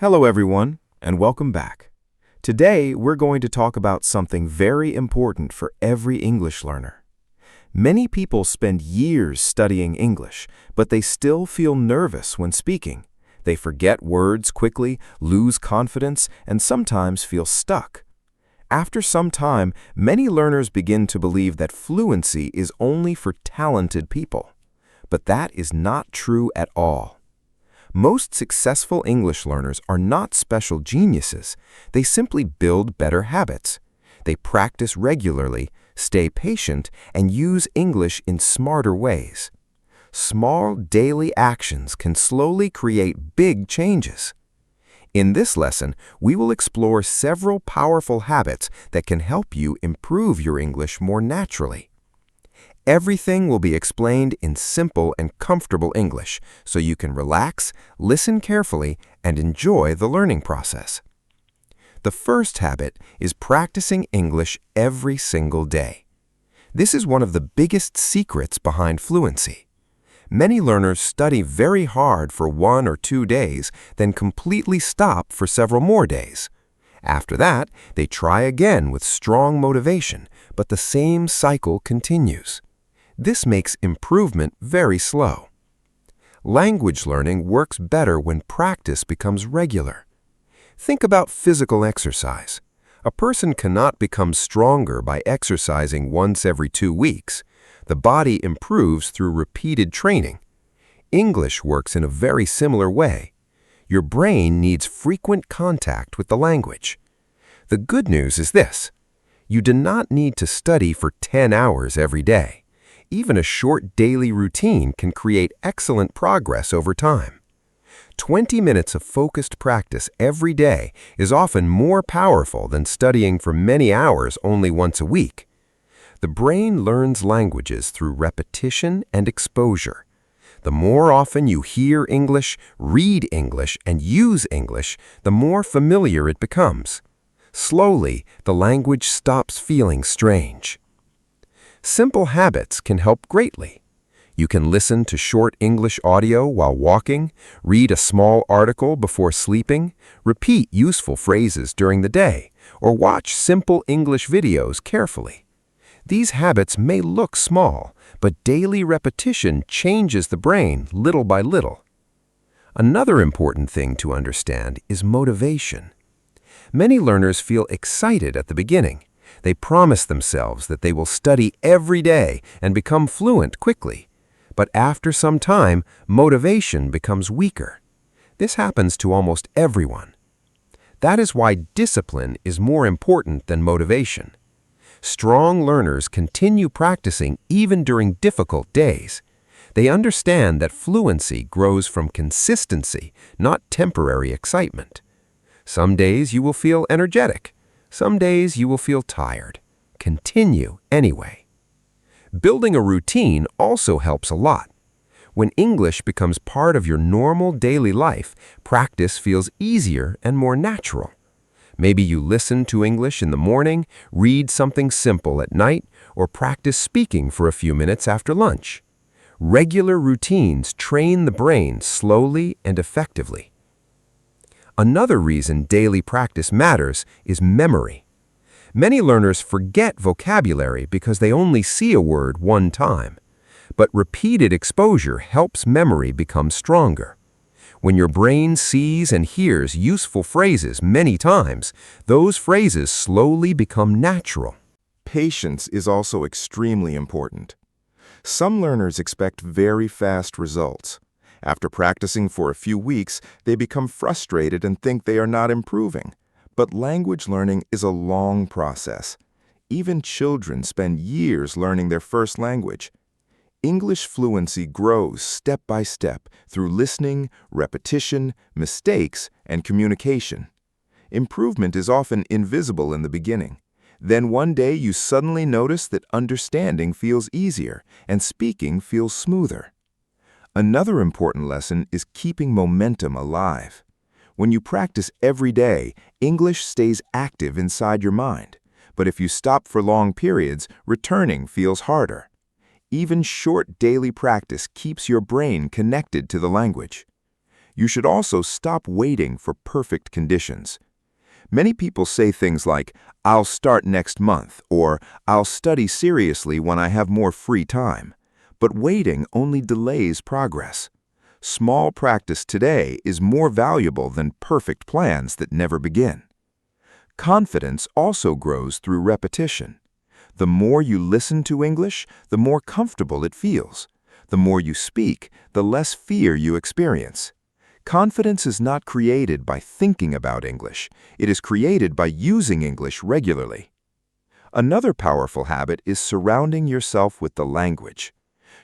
Hello everyone, and welcome back. Today, we're going to talk about something very important for every English learner. Many people spend years studying English, but they still feel nervous when speaking. They forget words quickly, lose confidence, and sometimes feel stuck. After some time, many learners begin to believe that fluency is only for talented people. But that is not true at all. Most successful English learners are not special geniuses. They simply build better habits. They practice regularly, stay patient, and use English in smarter ways. Small daily actions can slowly create big changes. In this lesson, we will explore several powerful habits that can help you improve your English more naturally. Everything will be explained in simple and comfortable English, so you can relax, listen carefully, and enjoy the learning process. The first habit is practicing English every single day. This is one of the biggest secrets behind fluency. Many learners study very hard for 1 or 2 days, then completely stop for several more days. After that, they try again with strong motivation, but the same cycle continues. This makes improvement very slow. Language learning works better when practice becomes regular. Think about physical exercise. A person cannot become stronger by exercising once every 2 weeks. The body improves through repeated training. English works in a very similar way. Your brain needs frequent contact with the language. The good news is this: you do not need to study for 10 hours every day. Even a short daily routine can create excellent progress over time. 20 minutes of focused practice every day is often more powerful than studying for many hours only once a week. The brain learns languages through repetition and exposure. The more often you hear English, read English, and use English, the more familiar it becomes. Slowly, the language stops feeling strange. Simple habits can help greatly. You can listen to short English audio while walking, read a small article before sleeping, repeat useful phrases during the day, or watch simple English videos carefully. These habits may look small, but daily repetition changes the brain little by little. Another important thing to understand is motivation. Many learners feel excited at the beginning. They promise themselves that they will study every day and become fluent quickly. But after some time, motivation becomes weaker. This happens to almost everyone. That is why discipline is more important than motivation. Strong learners continue practicing even during difficult days. They understand that fluency grows from consistency, not temporary excitement. Some days you will feel energetic. Some days you will feel tired. Continue anyway. Building a routine also helps a lot. When English becomes part of your normal daily life, practice feels easier and more natural. Maybe you listen to English in the morning, read something simple at night, or practice speaking for a few minutes after lunch. Regular routines train the brain slowly and effectively. Another reason daily practice matters is memory. Many learners forget vocabulary because they only see a word one time. But repeated exposure helps memory become stronger. When your brain sees and hears useful phrases many times, those phrases slowly become natural. Patience is also extremely important. Some learners expect very fast results. After practicing for a few weeks, they become frustrated and think they are not improving. But language learning is a long process. Even children spend years learning their first language. English fluency grows step by step through listening, repetition, mistakes, and communication. Improvement is often invisible in the beginning. Then one day you suddenly notice that understanding feels easier and speaking feels smoother. Another important lesson is keeping momentum alive. When you practice every day, English stays active inside your mind. But if you stop for long periods, returning feels harder. Even short daily practice keeps your brain connected to the language. You should also stop waiting for perfect conditions. Many people say things like, "I'll start next month," or "I'll study seriously when I have more free time." But waiting only delays progress. Small practice today is more valuable than perfect plans that never begin. Confidence also grows through repetition. The more you listen to English, the more comfortable it feels. The more you speak, the less fear you experience. Confidence is not created by thinking about English. It is created by using English regularly. Another powerful habit is surrounding yourself with the language.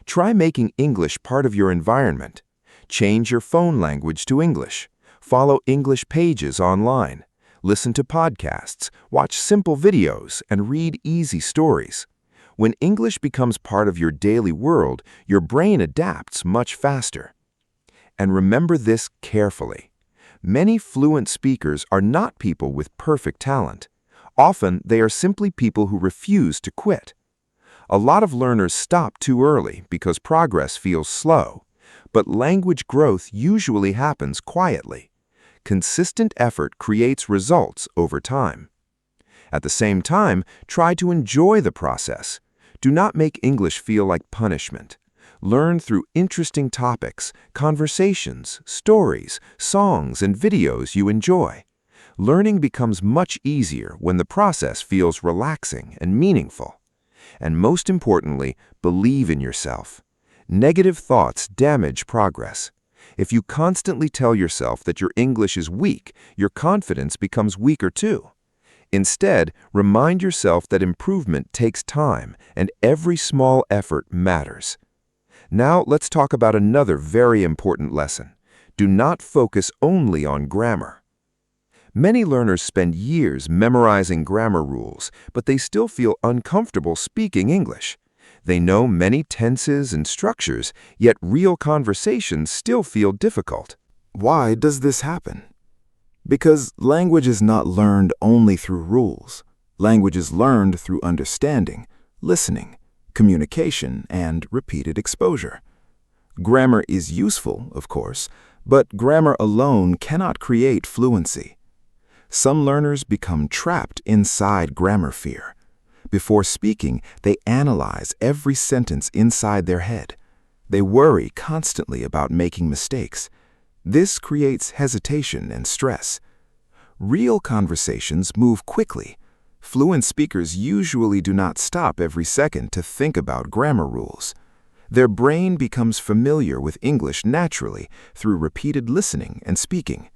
Try making English part of your environment. Change your phone language to English. Follow English pages online. Listen to podcasts, watch simple videos, and read easy stories. When English becomes part of your daily world, your brain adapts much faster. And remember this carefully. Many fluent speakers are not people with perfect talent. Often, they are simply people who refuse to quit. A lot of learners stop too early because progress feels slow. But language growth usually happens quietly. Consistent effort creates results over time. At the same time, try to enjoy the process. Do not make English feel like punishment. Learn through interesting topics, conversations, stories, songs, and videos you enjoy. Learning becomes much easier when the process feels relaxing and meaningful. And most importantly, believe in yourself. Negative thoughts damage progress. If you constantly tell yourself that your English is weak, your confidence becomes weaker too. Instead, remind yourself that improvement takes time and every small effort matters. Now let's talk about another very important lesson. Do not focus only on grammar. Many learners spend years memorizing grammar rules, but they still feel uncomfortable speaking English. They know many tenses and structures, yet real conversations still feel difficult. Why does this happen? Because language is not learned only through rules. Language is learned through understanding, listening, communication, and repeated exposure. Grammar is useful, of course, but grammar alone cannot create fluency. Some learners become trapped inside grammar fear. Before speaking, they analyze every sentence inside their head. They worry constantly about making mistakes. This creates hesitation and stress. Real conversations move quickly. Fluent speakers usually do not stop every second to think about grammar rules. Their brain becomes familiar with English naturally through repeated listening and speaking.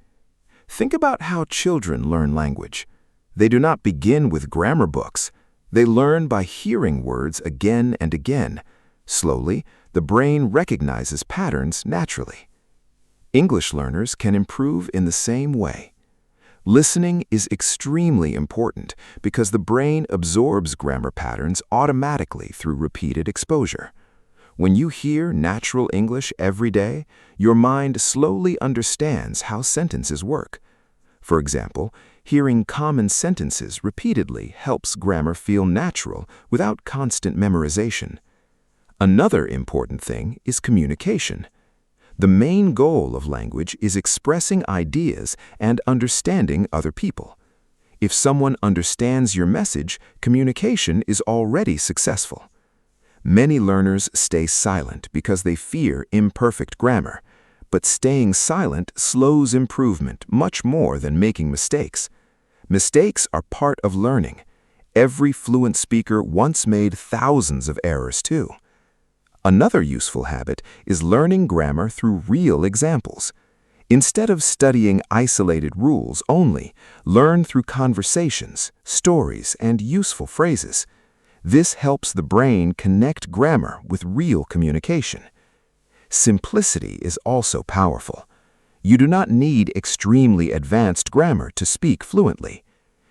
Think about how children learn language. They do not begin with grammar books. They learn by hearing words again and again. Slowly, the brain recognizes patterns naturally. English learners can improve in the same way. Listening is extremely important because the brain absorbs grammar patterns automatically through repeated exposure. When you hear natural English every day, your mind slowly understands how sentences work. For example, hearing common sentences repeatedly helps grammar feel natural without constant memorization. Another important thing is communication. The main goal of language is expressing ideas and understanding other people. If someone understands your message, communication is already successful. Many learners stay silent because they fear imperfect grammar, but staying silent slows improvement much more than making mistakes. Mistakes are part of learning. Every fluent speaker once made thousands of errors too. Another useful habit is learning grammar through real examples. Instead of studying isolated rules only, learn through conversations, stories, and useful phrases. This helps the brain connect grammar with real communication. Simplicity is also powerful. You do not need extremely advanced grammar to speak fluently.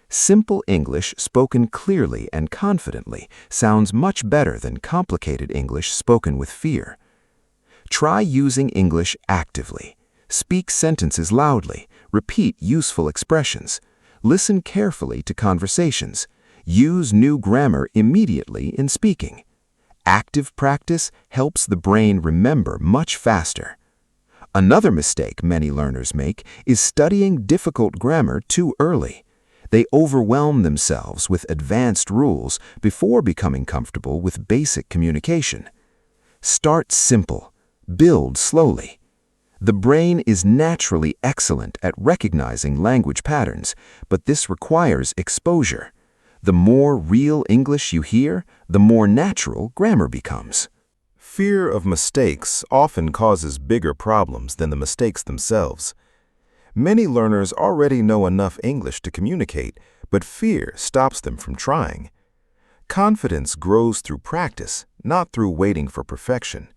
Simple English spoken clearly and confidently sounds much better than complicated English spoken with fear. Try using English actively. Speak sentences loudly. Repeat useful expressions. Listen carefully to conversations. Use new grammar immediately in speaking. Active practice helps the brain remember much faster. Another mistake many learners make is studying difficult grammar too early. They overwhelm themselves with advanced rules before becoming comfortable with basic communication. Start simple. Build slowly. The brain is naturally excellent at recognizing language patterns, but this requires exposure. The more real English you hear, the more natural grammar becomes. Fear of mistakes often causes bigger problems than the mistakes themselves. Many learners already know enough English to communicate, but fear stops them from trying. Confidence grows through practice, not through waiting for perfection.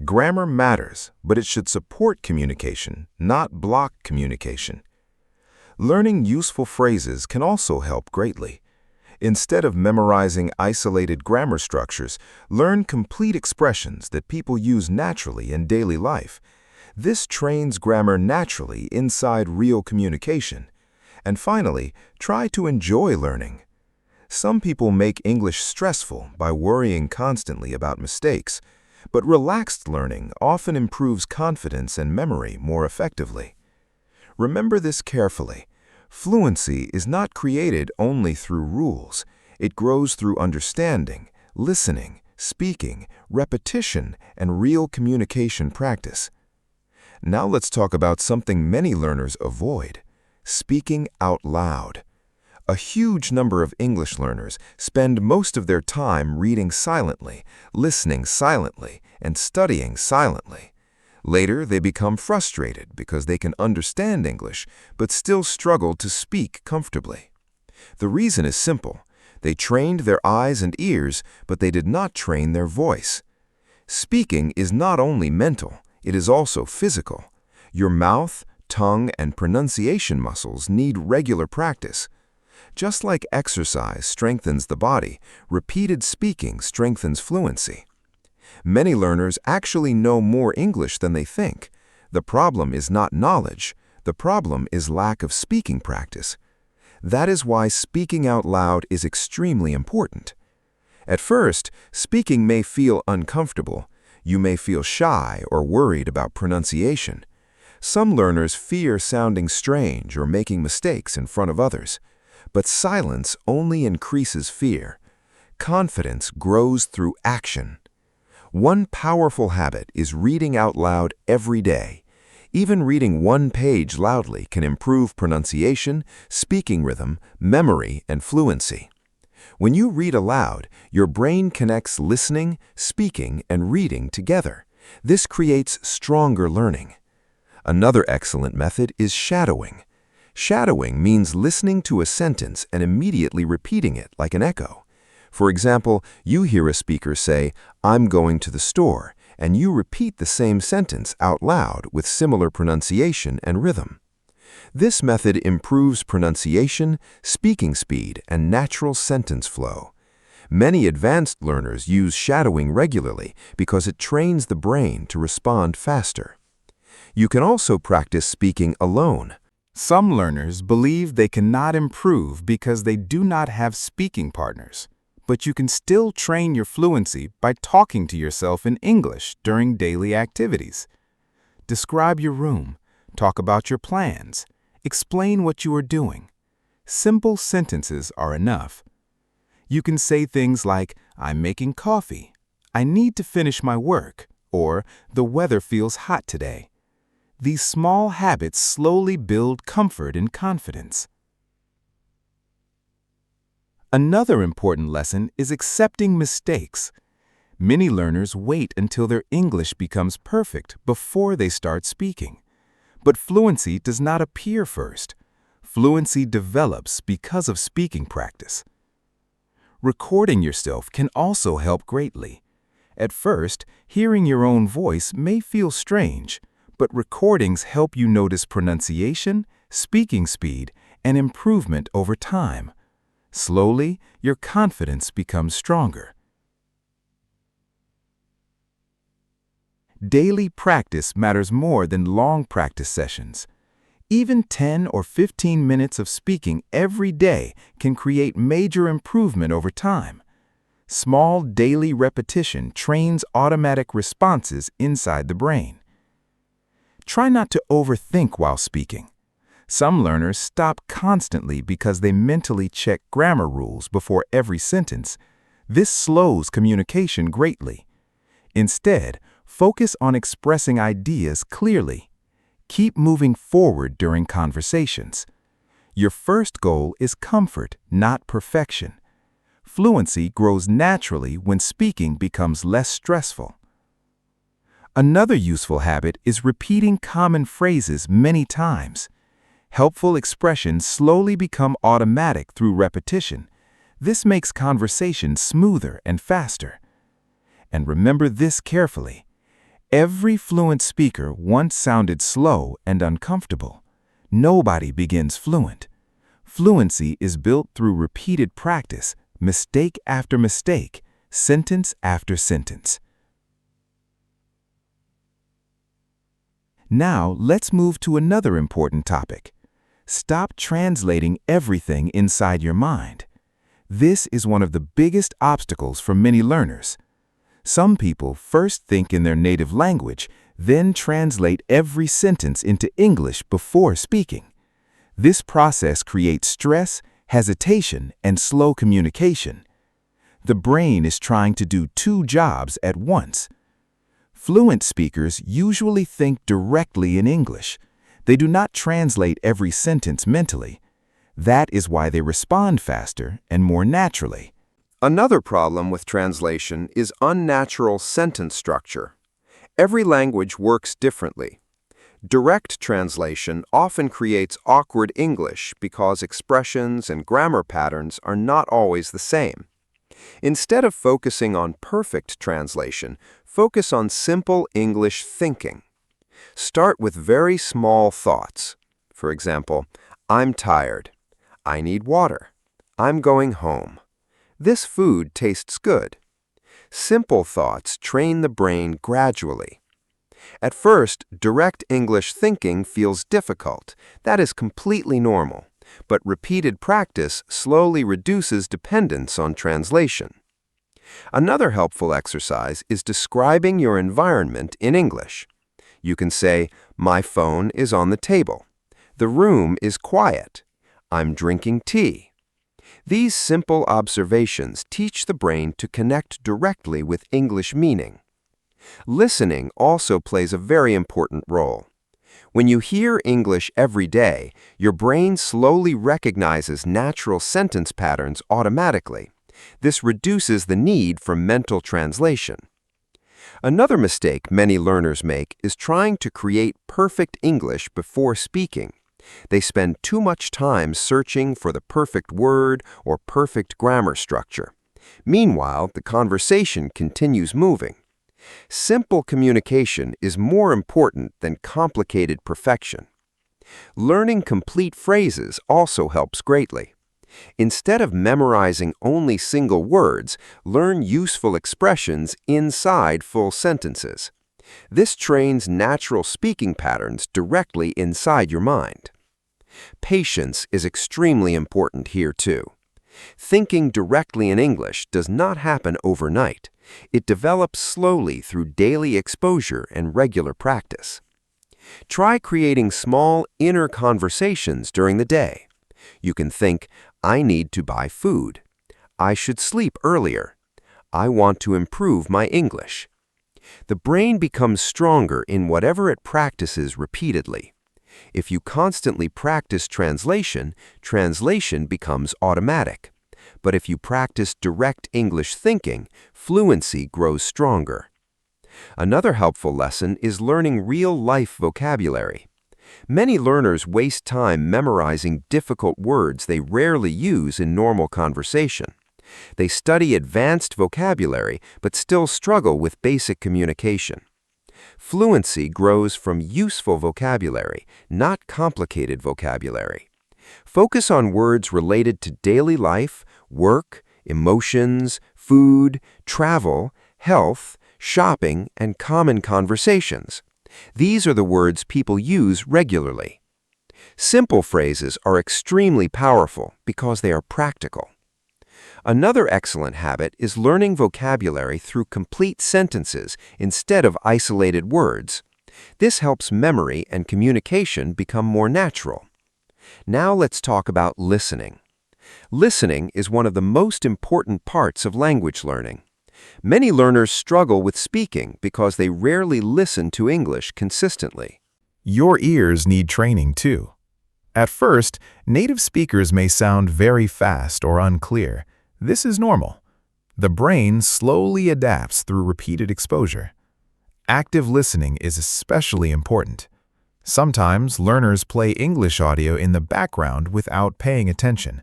Grammar matters, but it should support communication, not block communication. Learning useful phrases can also help greatly. Instead of memorizing isolated grammar structures, learn complete expressions that people use naturally in daily life. This trains grammar naturally inside real communication. And finally, try to enjoy learning. Some people make English stressful by worrying constantly about mistakes, but relaxed learning often improves confidence and memory more effectively. Remember this carefully. Fluency is not created only through rules. It grows through understanding, listening, speaking, repetition, and real communication practice. Now let's talk about something many learners avoid: speaking out loud. A huge number of English learners spend most of their time reading silently, listening silently, and studying silently. Later, they become frustrated because they can understand English but still struggle to speak comfortably. The reason is simple. They trained their eyes and ears, but they did not train their voice. Speaking is not only mental, it is also physical. Your mouth, tongue, and pronunciation muscles need regular practice. Just like exercise strengthens the body, repeated speaking strengthens fluency. Many learners actually know more English than they think. The problem is not knowledge. The problem is lack of speaking practice. That is why speaking out loud is extremely important. At first, speaking may feel uncomfortable. You may feel shy or worried about pronunciation. Some learners fear sounding strange or making mistakes in front of others. But silence only increases fear. Confidence grows through action. One powerful habit is reading out loud every day. Even reading one page loudly can improve pronunciation, speaking rhythm, memory, and fluency. When you read aloud, your brain connects listening, speaking, and reading together. This creates stronger learning. Another excellent method is shadowing. Shadowing means listening to a sentence and immediately repeating it like an echo. For example, you hear a speaker say, "I'm going to the store," and you repeat the same sentence out loud with similar pronunciation and rhythm. This method improves pronunciation, speaking speed, and natural sentence flow. Many advanced learners use shadowing regularly because it trains the brain to respond faster. You can also practice speaking alone. Some learners believe they cannot improve because they do not have speaking partners. But you can still train your fluency by talking to yourself in English during daily activities. Describe your room, talk about your plans, explain what you are doing. Simple sentences are enough. You can say things like, "I'm making coffee," "I need to finish my work," or "The weather feels hot today." These small habits slowly build comfort and confidence. Another important lesson is accepting mistakes. Many learners wait until their English becomes perfect before they start speaking. But fluency does not appear first. Fluency develops because of speaking practice. Recording yourself can also help greatly. At first, hearing your own voice may feel strange, but recordings help you notice pronunciation, speaking speed, and improvement over time. Slowly, your confidence becomes stronger. Daily practice matters more than long practice sessions. Even 10 or 15 minutes of speaking every day can create major improvement over time. Small daily repetition trains automatic responses inside the brain. Try not to overthink while speaking. Some learners stop constantly because they mentally check grammar rules before every sentence. This slows communication greatly. Instead, focus on expressing ideas clearly. Keep moving forward during conversations. Your first goal is comfort, not perfection. Fluency grows naturally when speaking becomes less stressful. Another useful habit is repeating common phrases many times. Helpful expressions slowly become automatic through repetition. This makes conversation smoother and faster. And remember this carefully. Every fluent speaker once sounded slow and uncomfortable. Nobody begins fluent. Fluency is built through repeated practice, mistake after mistake, sentence after sentence. Now, let's move to another important topic. Stop translating everything inside your mind. This is one of the biggest obstacles for many learners. Some people first think in their native language, then translate every sentence into English before speaking. This process creates stress, hesitation, and slow communication. The brain is trying to do two jobs at once. Fluent speakers usually think directly in English. They do not translate every sentence mentally. That is why they respond faster and more naturally. Another problem with translation is unnatural sentence structure. Every language works differently. Direct translation often creates awkward English because expressions and grammar patterns are not always the same. Instead of focusing on perfect translation, focus on simple English thinking. Start with very small thoughts. For example, I'm tired. I need water. I'm going home. This food tastes good. Simple thoughts train the brain gradually. At first, direct English thinking feels difficult. That is completely normal. But repeated practice slowly reduces dependence on translation. Another helpful exercise is describing your environment in English. You can say, my phone is on the table. The room is quiet. I'm drinking tea. These simple observations teach the brain to connect directly with English meaning. Listening also plays a very important role. When you hear English every day, your brain slowly recognizes natural sentence patterns automatically. This reduces the need for mental translation. Another mistake many learners make is trying to create perfect English before speaking. They spend too much time searching for the perfect word or perfect grammar structure. Meanwhile, the conversation continues moving. Simple communication is more important than complicated perfection. Learning complete phrases also helps greatly. Instead of memorizing only single words, learn useful expressions inside full sentences. This trains natural speaking patterns directly inside your mind. Patience is extremely important here too. Thinking directly in English does not happen overnight. It develops slowly through daily exposure and regular practice. Try creating small inner conversations during the day. You can think, I need to buy food. I should sleep earlier. I want to improve my English. The brain becomes stronger in whatever it practices repeatedly. If you constantly practice translation, translation becomes automatic. But if you practice direct English thinking, fluency grows stronger. Another helpful lesson is learning real-life vocabulary. Many learners waste time memorizing difficult words they rarely use in normal conversation. They study advanced vocabulary but still struggle with basic communication. Fluency grows from useful vocabulary, not complicated vocabulary. Focus on words related to daily life, work, emotions, food, travel, health, shopping, and common conversations. These are the words people use regularly. Simple phrases are extremely powerful because they are practical. Another excellent habit is learning vocabulary through complete sentences instead of isolated words. This helps memory and communication become more natural. Now let's talk about listening. Listening is one of the most important parts of language learning. Many learners struggle with speaking because they rarely listen to English consistently. Your ears need training too. At first, native speakers may sound very fast or unclear. This is normal. The brain slowly adapts through repeated exposure. Active listening is especially important. Sometimes learners play English audio in the background without paying attention.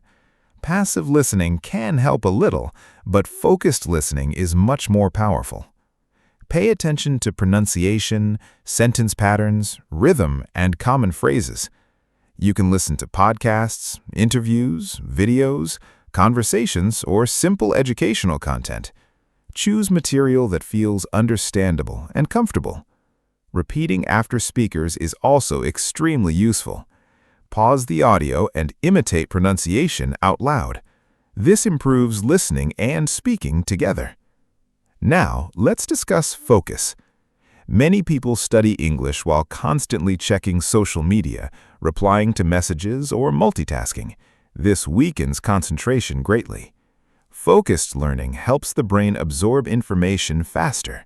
Passive listening can help a little, but focused listening is much more powerful. Pay attention to pronunciation, sentence patterns, rhythm, and common phrases. You can listen to podcasts, interviews, videos, conversations, or simple educational content. Choose material that feels understandable and comfortable. Repeating after speakers is also extremely useful. Pause the audio and imitate pronunciation out loud. This improves listening and speaking together. Now, let's discuss focus. Many people study English while constantly checking social media, replying to messages, or multitasking. This weakens concentration greatly. Focused learning helps the brain absorb information faster.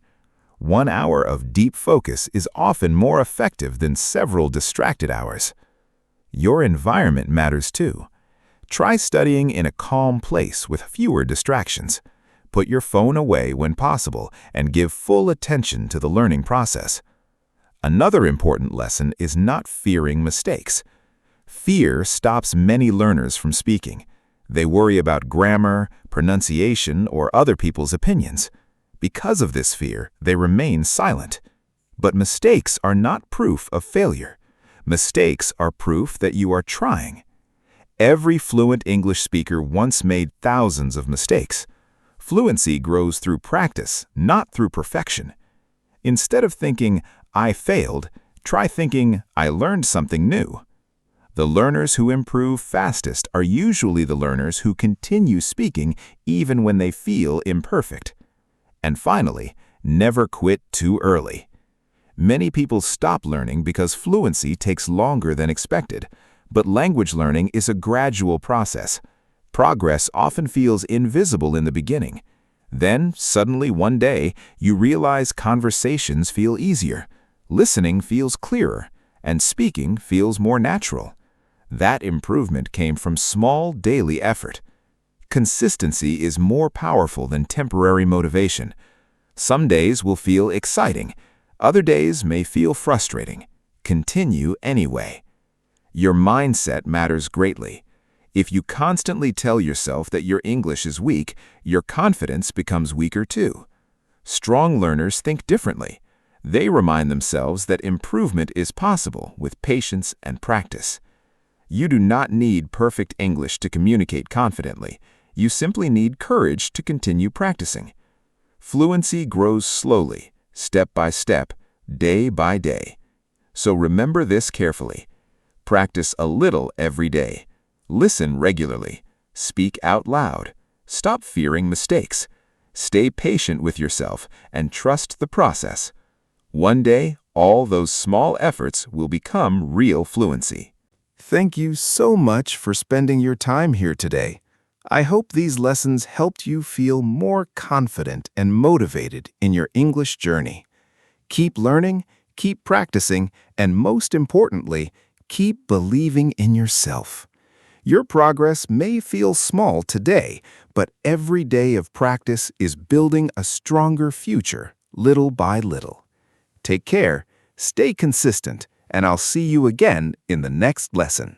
1 hour of deep focus is often more effective than several distracted hours. Your environment matters too. Try studying in a calm place with fewer distractions. Put your phone away when possible and give full attention to the learning process. Another important lesson is not fearing mistakes. Fear stops many learners from speaking. They worry about grammar, pronunciation, or other people's opinions. Because of this fear, they remain silent. But mistakes are not proof of failure. Mistakes are proof that you are trying. Every fluent English speaker once made thousands of mistakes. Fluency grows through practice, not through perfection. Instead of thinking, "I failed," try thinking, "I learned something new." The learners who improve fastest are usually the learners who continue speaking even when they feel imperfect. And finally, never quit too early. Many people stop learning because fluency takes longer than expected, but language learning is a gradual process. Progress often feels invisible in the beginning. Then, suddenly one day, you realize conversations feel easier, listening feels clearer, and speaking feels more natural. That improvement came from small daily effort. Consistency is more powerful than temporary motivation. Some days will feel exciting. Other days may feel frustrating. Continue anyway. Your mindset matters greatly. If you constantly tell yourself that your English is weak, your confidence becomes weaker too. Strong learners think differently. They remind themselves that improvement is possible with patience and practice. You do not need perfect English to communicate confidently. You simply need courage to continue practicing. Fluency grows slowly, step by step, day by day. So remember this carefully. Practice a little every day. Listen regularly. Speak out loud. Stop fearing mistakes. Stay patient with yourself and trust the process. One day, all those small efforts will become real fluency. Thank you so much for spending your time here today. I hope these lessons helped you feel more confident and motivated in your English journey. Keep learning, keep practicing, and most importantly, keep believing in yourself. Your progress may feel small today, but every day of practice is building a stronger future, little by little. Take care, stay consistent, and I'll see you again in the next lesson.